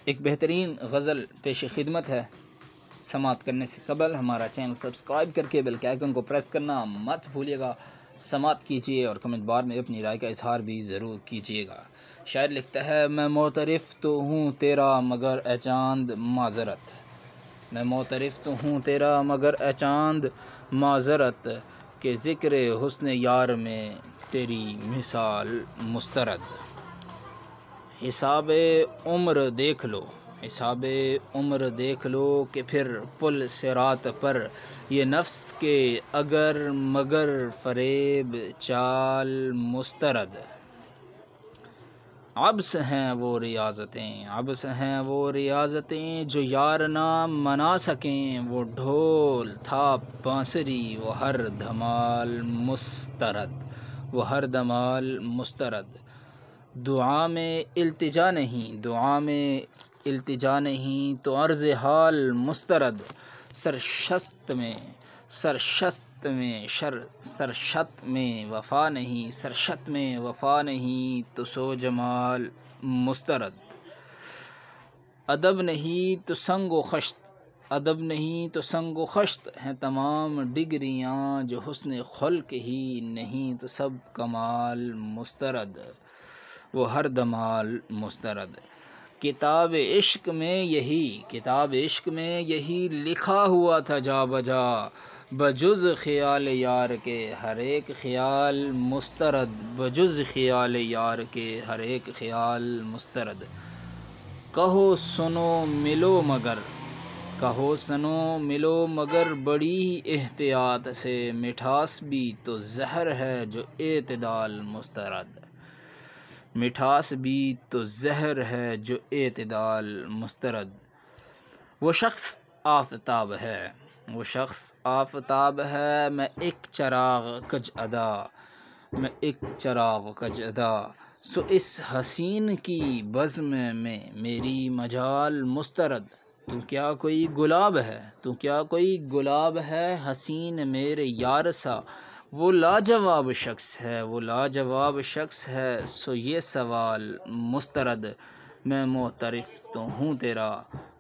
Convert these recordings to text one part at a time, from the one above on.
ایک بہترین غزل پیش خدمت ہے۔ سماعت کرنے سے قبل ہمارا چینل سبسکرائب کر کے بیل کے آئیکن کو پریس کرنا مت بھولیے گا۔ سماعت کیجیے اور کمنٹ بار میں اپنی رائے کا اظہار بھی ضرور کیجیے گا۔ شاعر لکھتا ہے، میں معترف تو ہوں تیرا مگر اے چاند معذرت، میں معترف تو ہوں تیرا مگر اے چاند معذرت، کہ ذکر حسن یار میں تیری مثال مسترد۔ حساب عمر دیکھ لو، حساب عمر دیکھ لو، کہ پھر پل صراط پر یہ نفس کے اگر مگر فریب چال مسترد۔ عبث ہیں وہ ریاضتیں، عبث ہیں وہ ریاضتیں، جو یار نہ منا سکیں، وہ ڈھول تھا بانسری وہ ہر دھمال مسترد، وہ ہر دھمال مسترد۔ دعا میں التجا نہیں، دعا میں التجا نہیں، تو عرض حال مسترد، سرشست میں وفا نہیں، سرشت میں وفا نہیں، تو سو جمال مسترد۔ ادب نہیں تو سنگ و خشت، ادب نہیں تو سنگ و خشت، ہیں تمام ڈگریاں، جو حسن خلق ہی نہیں تو سب کمال مسترد، وہ ہر دمال مسترد۔ کتاب عشق میں یہی لکھا ہوا تھا جا بجا، بجز خیال یار کے ہر ایک خیال مسترد، بجز خیال یار کے ہر ایک خیال مسترد۔ کہو سنو ملو مگر بڑی احتیاط سے، مٹھاس بھی تو زہر ہے جو اعتدال مسترد، مٹھاس بھی تو زہر ہے جو اعتدال مسترد۔ وہ شخص آفتاب ہے، وہ شخص آفتاب ہے، میں ایک چراغ کج ادا، میں ایک چراغ کج ادا، سو اس حسین کی بزم میں میری مجال مسترد۔ تو کیا کوئی گلاب ہے، تو کیا کوئی گلاب ہے، حسین میرے یار سا، وہ لاجواب شخص ہے، وہ لاجواب شخص ہے، سو یہ سوال مسترد۔ میں معترف تو ہوں تیرا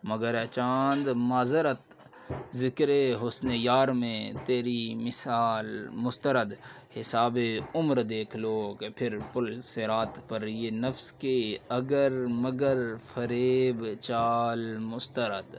مگر اے چاند معذرت، ذکر حسن یار میں تیری مثال مسترد۔ حساب عمر دیکھ لو، کہ پھر پل صراط پر یہ نفس کے اگر مگر فریب چال مسترد۔